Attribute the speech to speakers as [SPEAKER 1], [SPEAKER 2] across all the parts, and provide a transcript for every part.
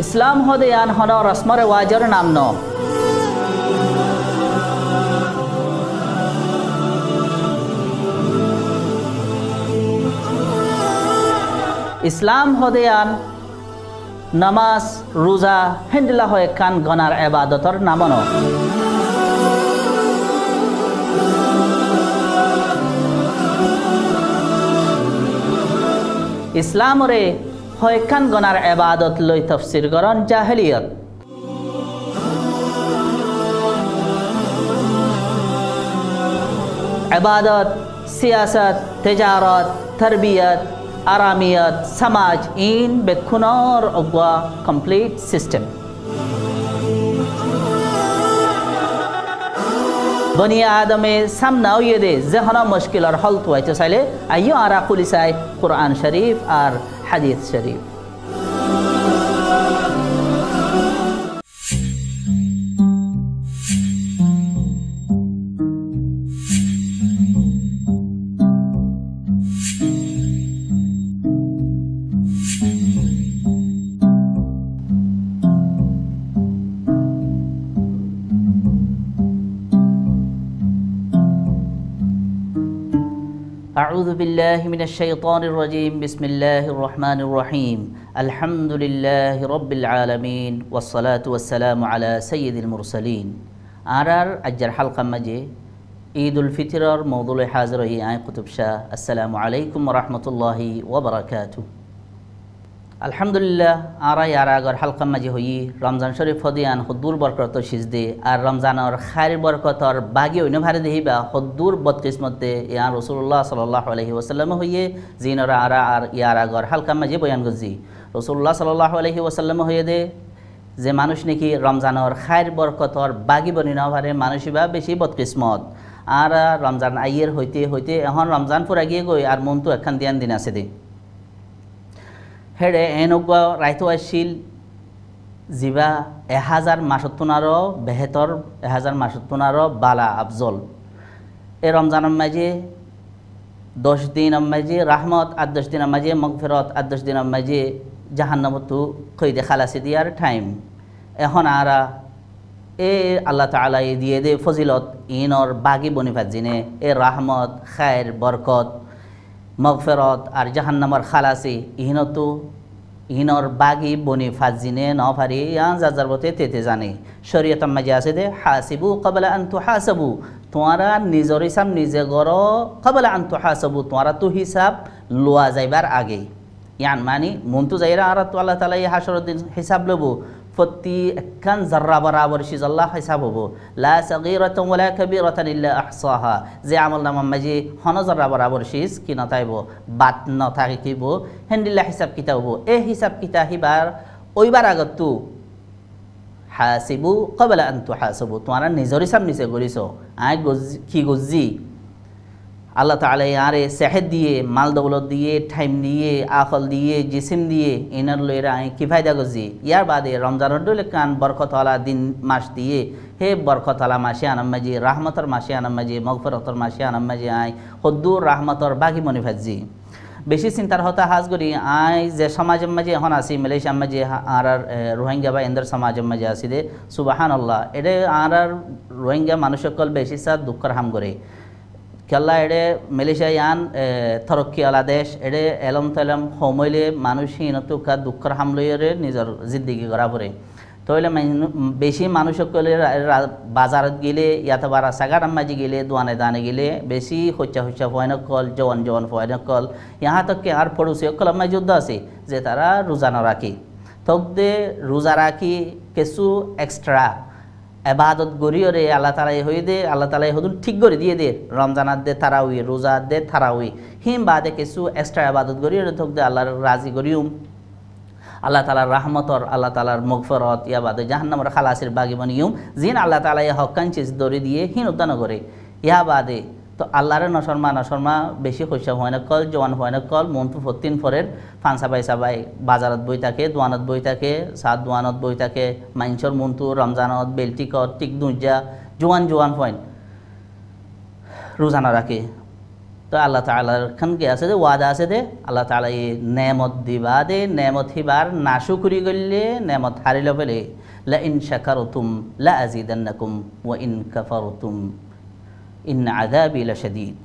[SPEAKER 1] ইসলাম হদে আন হন রসমরে ওয়াজর নামন ইসলাম হদে আন নামাজ রোজা হেন্দিলা হয় কান গনার এবাদতর নামন ইসলামরে হয় কান গনার এবাদত লই তফসির করন জাহেলিয়ত এবাদত সিয়াসত তেজারত তরবিয়ত আরামিয়ত সমাজ ইন বেখুনর অগা কমপ্লিট সিস্টেম বনি আদমে সামনাও ইয়ে যেহনা মুশকিলর হল তুয়াইতে চাইলে আইও আরা খুলিসাই কুরআন শরীফ আর হাদিস শরীফ أعوذ بالله من الشيطان الرجيم بسم الله الرحمن الرحيم الحمد لله رب العالمين والصلاة والسلام على سيد المرسلين آرار أجر حلقة مجي عيد الفطر موضوع حاضر هي آي قطب شاه السلام عليكم ورحمة الله وبركاته আলহামদুলিল্লাহ আরা ইয়ার আগর হালকা মাঝে হই রমজান শরীফ হদিয়ান হদ্দুর বরকত সিজদে আর রমজানর খায়ের বরকতর বাগি অন্য ভারে দেহিবা হদ্দুর বদকিসমতে ইয়া রাসূলুল্লাহ সাল্লাল্লাহু আলাইহি ওয়াসাল্লাম হইয়ে জিনরা আরা আর ইয়ার আগর হালকা মাঝে বয়ান গজি রাসূলুল্লাহ সাল্লাল্লাহু আলাইহি ওয়াসাল্লাম হইয়ে দে যে মানুষ নাকি রমজানর খায়ের বরকতর বাগি বনি না ভারে মানুষইবা বেশি বদকিসমত আর রমজান আইয়ের হইতে হইতে এখন রমজান পুরা গিয়ে গই আর মন তো একখান দিয়ান দিন আছে দে হেডে এনেকুৱা ৰাইতো আছিল জিবা 1000 মাসত্তনারও বেহেতর 1000 মাসত্তনারও বালা আফজল এ রমজানের মাঝে 10 দিনের মাঝে রহমত আর 10 দিনের মাঝে মাগফিরাত আর 10 দিনের মাঝে জাহান্নামতু কইদে খালাসি দিয়ার টাইম এখন আরা এ আল্লাহ তাআলা দিয়ে দে ফজিলত ইনর বাগি বনিফাত জিনে এ রহমত খায়ের বরকত মগফিরাত আর জাহান্নামের খালাসি ইহনতো ইহনর বাগি বনি ফাজিনে নফারি ইয়ান জাজারবতে তেতে জানে শরীয়ত মাঝে আছে দে হাসিবু ক্বাবলা আন তুহাসাবু তোমরা নিজর হিসাব নিজে গড় ক্বাবলা আন তুহাসাবু তোমরা তো হিসাব লোয়া যাইবার আগে ইয়ান মানে মনতু যাইরা আর তো আল্লাহ তাআলা এই হাসরের দিন হিসাব লবো প্রতি একখান জাররা বরাবর সিজ আল্লাহ হিসাব হবো লা সাগীরাতুন ওয়ালা কাবীরাতুন ইল্লা আহসাহা যে আমলনামা মাঝে হন জাররা বরাবর সিজ কি না তাইব বাত না থাকিব হেন্দিল্লা হিসাব কিতাব হবো এই হিসাব কিতাব হিবার ওইবার আগত তু হাসিবু ক্বাবলা আন তুহাসাবু তোমরা নিজর হিসাব নিজে করিছো আই কি গজি আল্লাহ তাআলা ইয়ারে সেহত দিয়ে মাল দৌলত দিয়ে টাইম দিয়ে আকল দিয়ে জিসিম দিয়ে ইনার লইরা কি ফায়দা গজি ইয়ার বাদে রমজানের দলে কান বরকতওয়ালা দিন মাস দিয়ে হে বরকতওয়ালা মাসে আনাম মাঝে রহমতর মাসে আনাম মাঝে মগফিরাতর মাসে আনাম মাঝে আই হদ্দুর রহমতর বাগি মনি ফাজি বেশি চিন্তার হতা হাজ করি আই যে সমাজের মাঝে এখন আছি মালয়েশিয়ার মাঝে আর রোহিঙ্গা বা এন্দার সমাজের মাঝে আছি দে সুবহানাল্লাহ এটা আর রোহিঙ্গা মানুষ সকল বেশি সাথ দুঃখর হাম করে কেল্লা এডে মালয়েশিয়া ইয়ান তরক্কি আলা দেশ এডে এলম তেলম সমইলে মানুষ হিনতুকা দুঃখর হামলইরে নিজের জিন্দিগি করা পড়ে তইলে বেশি মানুষ সকলে বাজারত গেলে ইয়াতে বা রাস্তাঘাট মাঝে গেলে দোয়ানে দানে গেলে বেশি হচ্চা ফয়নকল জওয়ান ফয়নকল ইহা তককে আর পড়োশি সকল মাঝে যুদ্ধ আছে যে তারা রোজা না রাখি তকদে রোজা রাখি কিছু এক্সট্রা এবাদত গরিয়রে আল্লাহ তাআলা হই দে আল্লাহ তাআলা হদুন ঠিক করে দিয়ে দে রমজানাত দে তারাউই রোজা দে তারাউই হিম বাদে কিছু এক্সট্রা এবাদত গরিয়রে থক দে আল্লাহর রাজি গরিউম আল্লাহ তাআলার রহমতর আল্লাহ তাআলার মাগফিরাত ইয়া বাদে জাহান্নামের খালাসির বাগি বনিউম জিন আল্লাহ তাআলা হক্কান চিজ দরি দিয়ে হিন উদ্দান করে ইয়া বাদে তো আল্লাহর নশর্মা বেশি খৈশা হয় না কল জওয়ান হয় না কল মনফু ফতিন ফরের ফানসাবাই বাজারত বই থাকে দোয়ানত বই থাকে সাত দোয়ানত বই থাকে মাইনসর মনতু রমজানত বেলটিকত টিক দুজা জোয়ান হয় রোজানা রাখে তো আল্লাহ তাআলার খানকে আছে দে ওয়াদা আছে দে আল্লাহ তাআলা এই নেমত দিবা দে নেমত হিবার নাশুকরি করলে নেমত হারিল ফেলে লা ইন শাকারতুম লা আযীদান্নাকুম ওয়া ইন কাফারতুম ইন আযাবি লাশাদীদ।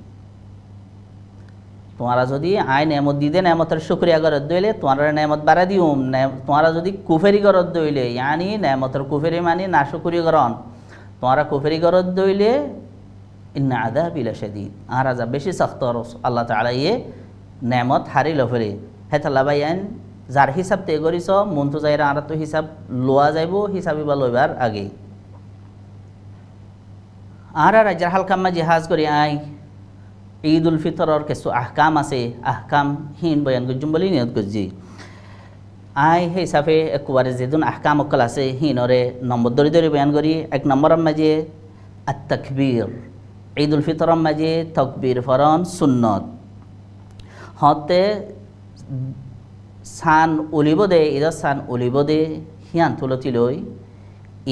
[SPEAKER 1] তোমরা যদি আই নেমত দিদে নেমতের শুকরিয়া করত দইলে তোমরা নেমত বাড়া দিউম। তোমরা যদি কুফরি করত দইলে ইয়ানি নেমতের কুফরি মানে নাশুকরি করন, তোমরা কুফরি করত দইলে ইন্না আযাবি লাশাদীদ, আর আযাব বেশি সখত। আল্লাহ তাআলা ইয়ে নেমত হারিল ফেলে হেতালা বাইয়ান যার হিসাব তে করিস মন তো যাইরা আর তো হিসাব লোয়া যাইব, হিসাবই বা লইবার আগে আর রাজ্যের হালকাম্মা জিহাজ করি আই ঈদ উল ফিতরর কিছু আহকাম আছে, আহকাম হিন বয়ান করছুম বলি নিয়ত করছি। আই সেই হিসাবে একবারে যেদিন আহকাম অকল আছে হিনরে নম্বর ধরে ধরে বয়ান করি। 1 নম্বরের মাঝে আত তাকবীর, ঈদ উল ফিতরের মাঝে তকবীর ফরন সুন্নত হতে সান উলিব দে ঈদর সান উলিব দে হিয়ান তুলতি লই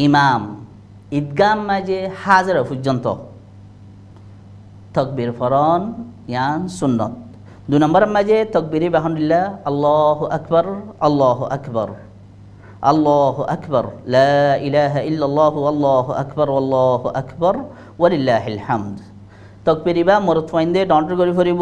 [SPEAKER 1] ইমাম ঈদগাম মাঝে হাজার পর্যন্ত তকবীর ফরন ইয়ান সুন্নত। 2 নম্বরের মাঝে তকবীরে বাহনদিল্লাহ আল্লাহু আকবার আল্লাহু আকবার আল্লাহু আকবার লা ইলাহা ইল্লাল্লাহু আল্লাহু আকবার আল্লাহু আকবার ওয়ালিল্লাহিল হামদ। তকবীরে বা মরত ফাইন্দে ডন্টর করি ফরিব,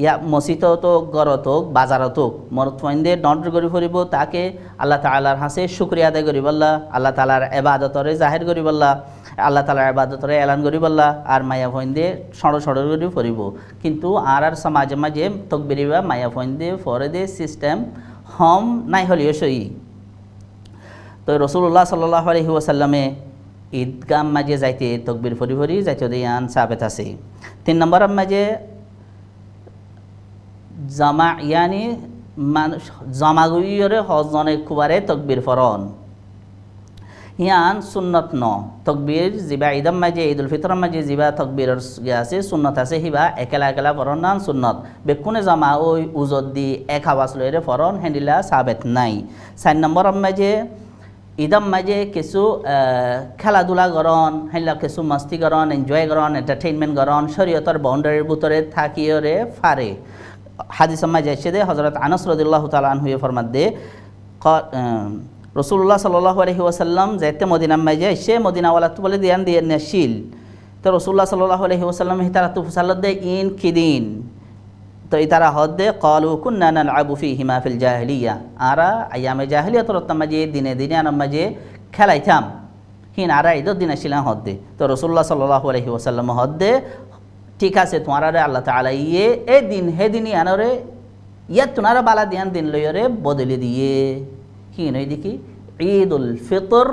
[SPEAKER 1] ইয়া মসজিদত হোক গরত হোক বাজারত হোক মরত ফাইন্দে ডন্টর করি ফরিব, তাকে আল্লাহ তাআলার হাসে শুকরিয়া আদায় করি বল্লা, আল্লাহ তাআলার ইবাদতরে জাহির করি বল্লা, আল্লাহ তাআলার ইবাদতরে এলান করি বল্লা আর মায়া ফাইন্দে সড় সড় করি ফরিব। কিন্তু আর সমাজে মাঝে তকবীরে বা মায়া ফাইন্দে ফরে দে সিস্টেম হম নাই হলিও সই। তো রাসূলুল্লাহ সাল্লাল্লাহু আলাইহি ওয়াসাল্লামে ঈদগাম মাঝে যাইতে তকবীর ফরি ফরি যাইতে দিয়ান সাবেত আছে। 3 নম্বরের মাঝে জামা ইয়ানি মানুষ জামাগুইরে হজনে কুবারে তকবীর ফরন ইয়ান সুন্নত ন। তকবীর জিবা ঈদম মাঝে ঈদ উল ফিতরের মাঝে জিবা তকবীরের আছে সুন্নত আছে হিবা একেলা একেলা ফরন নান সুন্নত বেকুনে জামা ওই উজত দি এক আওয়াজ লইরে ফরন হেন্ডিলা সাবেত নাই। 4 নম্বরের মাঝে ঈদম মাঝে কিছু খেলাধুলা করন হেলা কিছু মস্তি করন এনজয় করন এন্টারটেইনমেন্ট করন শরীয়তের বাউন্ডারির ভিতরে থাকিওরে ফারে। হাদিস মাঝে এসে দে হযরত আনাস রাদিয়াল্লাহু তাআলা আনহু ফরমাত দে রাসূলুল্লাহ সাল্লাল্লাহু আলাইহি ওয়াসাল্লাম যাইতে মদিনা মাঝে এসে মদিনাওয়ালা তো বলে দিয়ান দিয়ে নাশিল। তো রাসূলুল্লাহ সাল্লাল্লাহু আলাইহি ওয়াসাল্লাম হিতারা তো ফুসালত দে ইন কিদিন তো ইতারা হদে ক্বালু কুননা নালআবু ফীহিমা ফিল জাহিলিয়া, আরা আয়ামে জাহিলিয়াতর মাঝে দিনে দিনে আন মাঝে খেলাইতাম হিন আরা ঈদের দিন আসিলাম হদে। তো রাসূলুল্লাহ সাল্লাল্লাহু আলাইহি ওয়াসাল্লাম হদে ঠিক আছে তোমারা আল্লাহ তাআলা ইয়ে এ দিন হে দিনই আনরে ইয়া তোনারা বালা দিয়ান দিন লইরে বদলে দিয়ে হিন ওই দেখি ঈদ উল ফিতর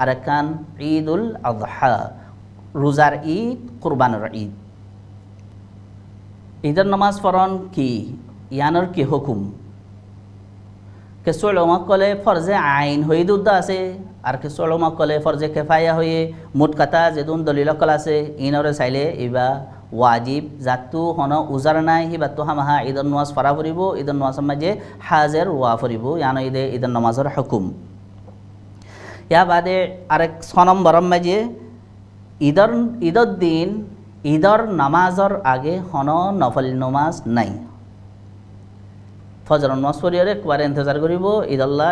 [SPEAKER 1] আর কান ঈদ উল আযহা, রোজার ঈদ কুরবানের ঈদ। ঈদের নামাজ পড়ন কি ইয়ানোর কি হুকুম? কিছু উলামা কলে ফরজে আইন হয়ে দুধ আছে আর কিছু উলামা কলে ফরজে কেফায়া হয়ে মোট কথা যেদুন দলিল কল আছে ইনরে চাইলে ইবা ওয়াজিব জাতু হন উজার নাই হিবা তো হামাহা ঈদের নামাজ পড়া ফুরিব, ঈদের নামাজের মাঝে হাজের ওয়া ফুরিব ইয়ানো ঈদে ঈদের নামাজের হুকুম। ইয়া বাদে আরেক 6 নম্বরের মাঝে ঈদের দিন ঈদর নামাজর আগে হন নফল নামাজ নাই। ফজর নামাজ পড়িয়ারে একবারে ইন্তজার করিব ঈদল্লাহ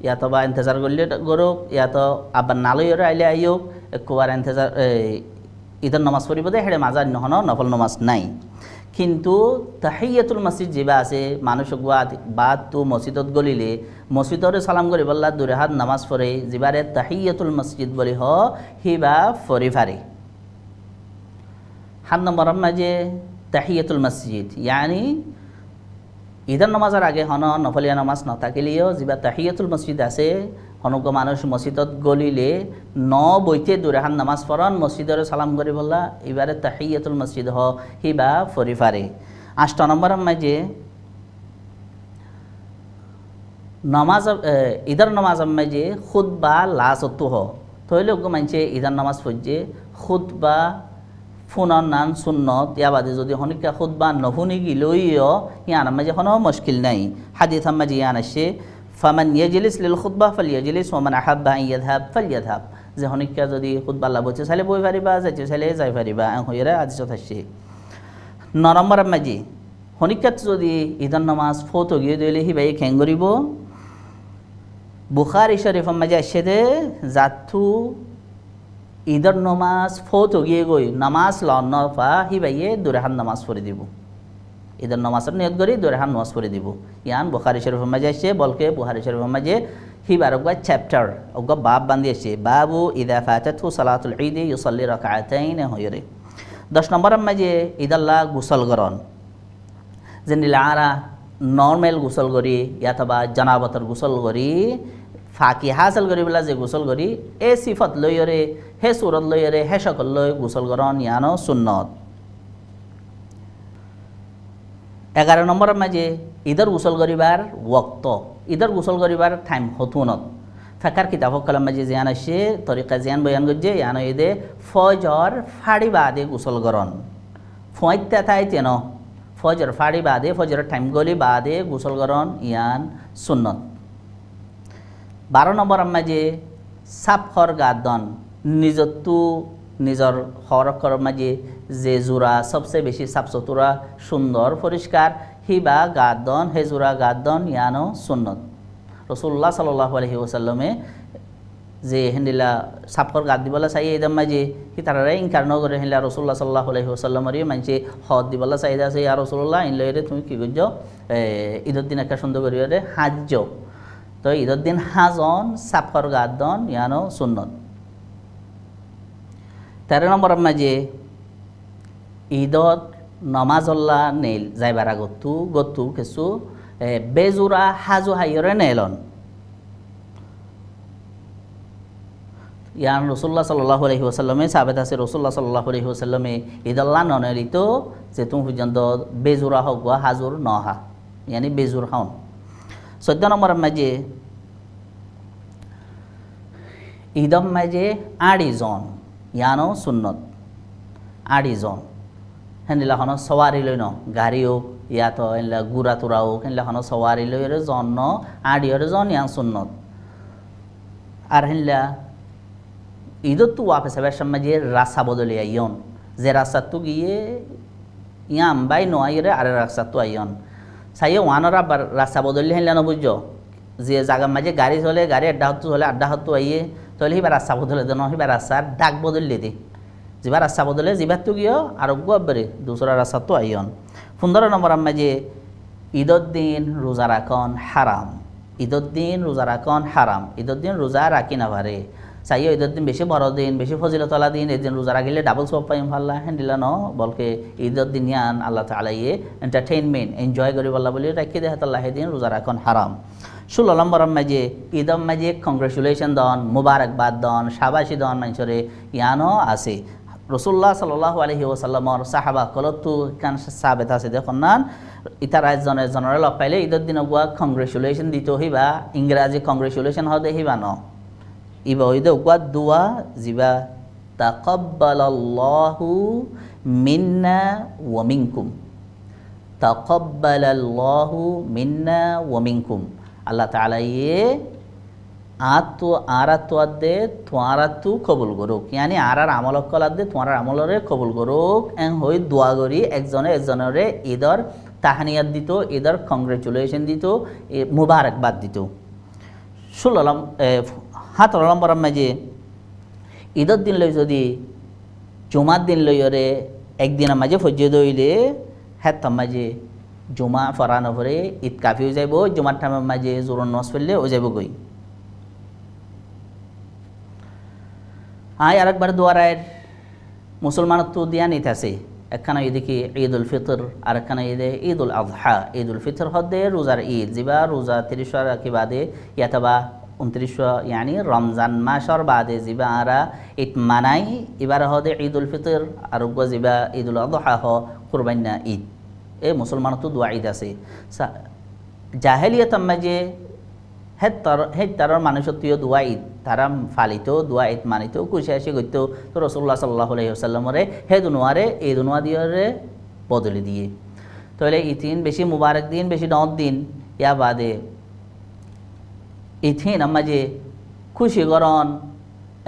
[SPEAKER 1] ইয়া তো বা ইন্তজার করলে করুক ইয়া তো আবার নালইরে আইলে আইওক একবার ইন্তজার ঈদের নামাজ পড়িব দে হেড়ে মাজার নহন নফল নামাজ নাই। কিন্তু তাহিয়াতুল মসজিদ যেবা আছে মানুষ বাদ তো মসজিদত গলিলে মসজিদরে সালাম করি বল্লা দুরে হাত নামাজ পড়ে যেবারে তাহিয়াতুল মসজিদ বলি হ হিবা ফরি ফারে। 7 নম্বরের মাঝে তাহিয়াতুল মসজিদ ইয়ানি ঈদের নামাজের আগে হন নফলিয়া নামাজ নথাকিলেও যেবা তাহিয়াতুল মসজিদ আছে হনুক মানুষ মসজিদত গলিলে বইতে দুরাহান নামাজ পড়ন মসজিদরে সালাম করি বললা এবারে তাহিয়াতুল মসজিদ হ হিবা ফরি ফারে। 8 নম্বরের মাঝে নামাজ ঈদের নামাজের মাঝে খুতবা লাসত হ তৈলে মানছে ঈদের নামাজ পড়ছে খুতবা ফুনন নান সুন্নত ইয়াবাদে যদি হনিকা খুতবা নফুনি গিলইও ইয়ান মাঝে কোনো মুশকিল নাই। হাদিস মাঝে ইয়ান আসে ফামান ইয়াজলিস লিল খুতবা ফালিয়াজলিস ওয়া মান আহাব্বা আন ইয়াযহাব ফালিয়াযহাব, যে হনিকা যদি খুতবা আল্লাহ বলছে চাইলে বই পারিবা যাইতে চাইলে যাই পারিবা হইরা হাদিসত আসে। নম্বর মাঝি হনিকাত যদি ঈদর নামাজ ফোত গিয়ে দিলে হি ভাই খেং করিব বুখারী শরীফ মাঝে আসে দে জাতু ঈদর নামাজ ফোত গিয়ে গই নামাজ লন পা হি ভাইয়ে দুরাহান নামাজ পড়ে দিব ঈদর নামাজের নিয়ত করি দুরাহান নামাজ পড়ে দিব ইয়ান বুখারী শরীফ মাঝে আসে বলকে বুখারী শরীফ মাঝে হি বারগা চ্যাপ্টার ওগা বাব বান্ধি আসে বাবু ইদা ফাতাতহু সালাতুল ঈদ ইউসাল্লি রাকাতাইন হয়রে 10 নম্বর মাঝে ঈদাল্লাহ গোসল করন যেনিলা আরা নর্মাল গোসল করি ইয়াতবা জানাবতর গোসল করি ফাঁকি হাসল করি বলা যে গোসল করি এ সিফত লইরে হে সুরত লইরে হে সকল লই গোসল করন ইয়ানো সুন্নত 11 নম্বর মাঝে ঈদর গোসল করিবার ওয়াক্ত ঈদর গোসল করিবার টাইম হতুনত ফাকার কিতাব কলম মাঝে জিয়ান আসে তরিকা জিয়ান বয়ান করছে ইয়ানো ঈদে ফজর ফাড়ি বাদে গোসল করন ফয়তা তাই তেন ফজর ফাড়ি বাদে ফজর টাইম গলি বাদে গোসল করন ইয়ান সুন্নত 12 নম্বর মাঝে সাফর গাদন নিজতু নিজর হরকর মাঝে যে জোড়া সবচেয়ে বেশি সাফ সুতরা সুন্দর পরিষ্কার হিবা গাদন হে জোড়া গাদন ইয়ানো সুন্নত রাসূলুল্লাহ সাল্লাল্লাহু আলাইহি ওয়াসাল্লামে যে হেন্দিলা সাফর গাদ দিবলা চাই এদম মাঝে কি তারা ইনকার ন করে হেলা রাসূলুল্লাহ সাল্লাল্লাহু আলাইহি ওয়াসাল্লামরে মানছে হদ দিবলা চাই আছে ইয়া রাসূলুল্লাহ ইন লইরে তুমি কি করছো ঈদের দিন একটা সুন্দর করিরে হাজ্জ তো ঈদের দিন হাজন সাফর গাদন ইয়ানো সুন্নত 13 নম্বর মাঝে ঈদত নমাজল্লা নেল যাইবার গতু কিছু বেজোড়া হাজু হাইরে নেলন ইয়ান রাসূলুল্লাহ সাল্লাল্লাহু আলাইহি ওয়াসাল্লামে সাবেত আছে রাসূলুল্লাহ সাল্লাল্লাহু আলাইহি ওয়াসাল্লামে ঈদাল্লাহ ননেলিত যে তুমি পর্যন্ত বেজোড়া হোক বা হাজুর নহা ইয়ানি বেজোর হাউন 14 নম্বর মাঝে ঈদম মাঝে আড়িজন ইয়ানো সুন্নত আড়িজন হেনলা হন সওয়ারি লই ন গাড়ি হোক ইয়া তো হেনলা গুড়া তুরা হোক হেনলা হন সওয়ারি লইরে জন আড়িয়রে জন ইয়ান সুন্নত আর হেনলা ঈদত তো ওয়াপে সাবের মাঝে রাস্তা বদলে আইয়ন যে রাস্তা তো গিয়ে ইয়াম বাই নয়াইরে আর রাস্তা তো আইয়ন সাইয়ে ওয়ানরা রাস্তা বদলে হেনলা ন বুঝছো যে জায়গা মাঝে গাড়ি চলে গাড়ি আড্ডা হতো আইয়ে তাহলে হিবার রাস্তা বদলে দেন হিবার রাস্তার ডাক বদলে দে যেবার রাস্তা বদলে যেবার তো গিয়েও আর গব্বরে দুসরা রাস্তা তো আইয়ন 15 নম্বর মাঝে ঈদর দিন রোজা রাখন হারাম ঈদর দিন রোজা রাখন হারাম ঈদর দিন রোজা রাখি না পারে চাইও ঈদর দিন বেশি বড় দিন বেশি ফজিলতলা দিন এদিন রোজা রাখিলে ডাবল সব পাইম ভাল্লা হ্যান্ডিলা ন বলকে ঈদর দিন ইয়ান আল্লাহ তাআলা ইয়ে এন্টারটেইনমেন্ট এনজয় করি বল্লা বলি রাখি দেহ তাল্লাহ দিন রোজা রাখন হারাম 16 নম্বর মাঝে ঈদম মাঝে কংগ্রেচুলেশন দন মুবারকবাদ দন শাবাশি দন মানুষরে ইয়ানো আছে রাসূলুল্লাহ সাল্লাল্লাহু আলাইহি ওয়াসাল্লামর সাহাবা কলতু কান সাবেত আছে দেখুন না ইতারা জনের লগ পাইলে ঈদের দিন গুয়া কংগ্রেচুলেশন দিত হইবা ইংরাজি কংগ্রেচুলেশন হদে হইবা ন ইবা ওইদে গুয়া দুয়া জিবা তাকাব্বালাল্লাহু মিন্না ওয়া মিনকুম তাকাব্বালাল্লাহু মিন্না ওয়া মিনকুম আল্লাহ তাআলা ইয়ে আতো আরাতোয়াদে তোয়ারাতু কবুল করুক ইয়ানি আরার আমল কলাদে তোমার আমলরে কবুল করুক এন হই দোয়া করি একজনের ঈদর তাহানিয়াত দিত ঈদর কংগ্রেচুলেশন দিত মুবারকবাদ দিত 17 নম্বর মাঝে ঈদর দিন লই যদি জুমার দিন লইরে একদিনের মাঝে ফজ্জে দইলে হ্যাঁ মাঝে জুমা ফরানো পরে ঈদ কাফি হয়ে যাইব জুমার টাইমের মাঝে জোরন নস ফেললে ও যাব গই আয় আরেকবার দোয়ারায়ের মুসলমান তো দিয়া নিতে আছে একখানা এদিকে ঈদ উল ফিতর আর একখানা ঈদে ঈদ উল আযহা ঈদ উল ফিতর হদে রোজার ঈদ জিবা রোজা 30 রাখি বাদে ইয়াতবা 29 ইয়ানি রমজান মাসর বাদে জিবা আরা ঈদ মানাই এবার হদে ঈদ উল ফিতর আর জিবা ঈদ উল আযহা হ কুরবানা ঈদ এ মুসলমান তো দোয়া ঈদ আছে জাহেলিয়াত মাঝে হেতারর মানুষত্বীয় দোয়া ঈদ তারা ফালিত দোয়া ঈদ মানিত খুশি আসি করতো তো রাসূলুল্লাহ সাল্লাল্লাহু আলাইহি ওয়াসাল্লামরে হে দুনুয়ারে এই দুনুয়া দিয়রে বদলে দিয়ে তাহলে ইথিন বেশি মুবারক দিন বেশি নদ দিন ইয়া বাদে ইথিন আমাজে খুশি করন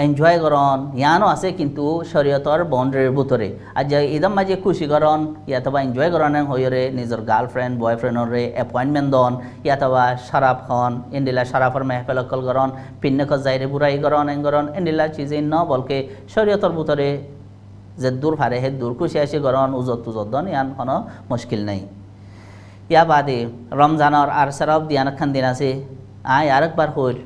[SPEAKER 1] এনজয় করন ইয়ানো আছে কিন্তু শরীয়তর বাউন্ডারির ভিতরে আর যে ইদম মাঝে খুশি করন ইয়াতবা এনজয় করেন হইরে নিজের গার্লফ্রেন্ড বয়ফ্রেন্ডরে অ্যাপয়েন্টমেন্ট দন ইয়াতবা শরাব খন এন্ডিলা শরাফর মেহফিল অকল করন পিন্নক যাইরে বুড়াই করন এন করন এন্ডিলা চিজে ন বলকে শরীয়তর ভিতরে যে দূর ফারে হে দূর খুশি আসি করন উজত তুজত দন ইয়ান কোনো মুশকিল নাই ইয়া বাদে রমজানর আর সরব দিয়ান খান দিন আছে আরেকবার হইল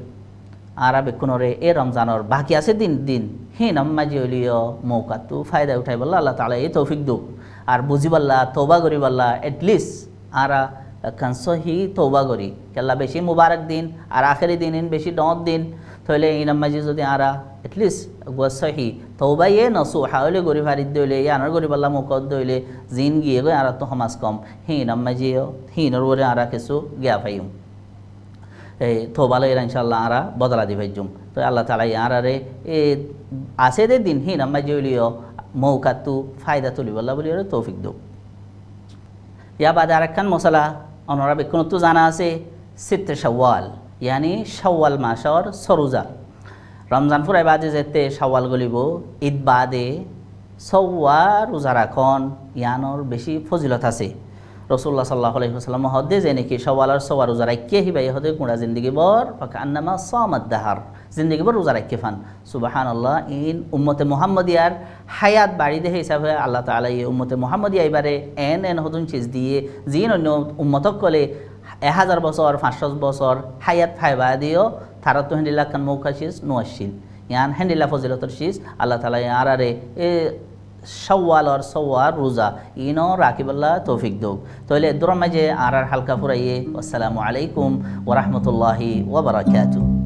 [SPEAKER 1] আর বেকুনরে এ রমজানর বাকি আছে দিন হিনম মাঝি হইলিও মৌকাতু ফায়দা উঠাই বললা আল্লাহ তাআলা এই তৌফিক দুক আর বুঝি বললা তওবা করি বললা এটলিস্ট আরা কান সহি তওবা করি কেল্লা বেশি মুবারক দিন আর আখেরি দিন বেশি ডত দিন তাহলে ইনাম মাঝি যদি আরা এটলিস্ট সহি তওবাই এ নসুহা হইলে গরি ফারিদ দইলে ইয়ানার গরি বললা মুকদ দইলে জিন গিয়ে গই আর তো সমাজ কম হিনাম মাঝিও হিনর ওরে আরা কিছু গিয়া পাইম এই থোবালে এরা ইনশাল্লাহ আরা বদলা দি ভাইজুম তো আল্লাহ তাআলা আরারে এ আছে দে দিন হিন আম্মা জইলিও মৌকাতু ফায়দা তুলি বল্লা বলি ওরে তৌফিক দো ইয়া বাদে আরেকখান মশলা অনরা বেকুন তো জানা আছে সিত্তে শাওয়াল ইয়ানি শাওয়াল মাসর সরুজা রমজান ফুরাই বাদে যেতে শাওয়াল গলিব ঈদ বাদে সওয়া রোজা রাখন ইয়ানোর বেশি ফজিলত আছে রসুল্লাহ সাল্লাহ আলাইহি হদে যে নাকি সওয়ালার সওয়া রোজা রাখিয়ে হিবাই হদে গুঁড়া জিন্দগি বর ফাঁকা আন্নামা সামাদ দাহার জিন্দগি বর রোজা রাখি ফান সুবহানাল্লাহ ইন উম্মতে মুহাম্মদিয়ার হায়াত বাড়ি দেহে হিসাবে আল্লাহ তাআলা এই উম্মতে মুহাম্মদিয়া এবারে এন হদুন চিজ দিয়ে জিন অন্য উম্মতক কলে 1000 বছর 500 বছর হায়াত ফাইবা দিও তারা তো হেন্ডিল্লা খান মৌকা চিজ নোয়াশিল ইয়ান হেন্ডিল্লা ফজিলতর চিজ আল্লাহ তাআলা আরারে এ শাওয়াল আর সওয়ার রোজা ইনো রাকিবুল্লাহ তৌফিক দোক তাহলে দূর মাঝে আর হালকা ফুরাইয়ে আসসালামু আলাইকুম ওয়া রাহমাতুল্লাহি ওয়া বারাকাতুহু।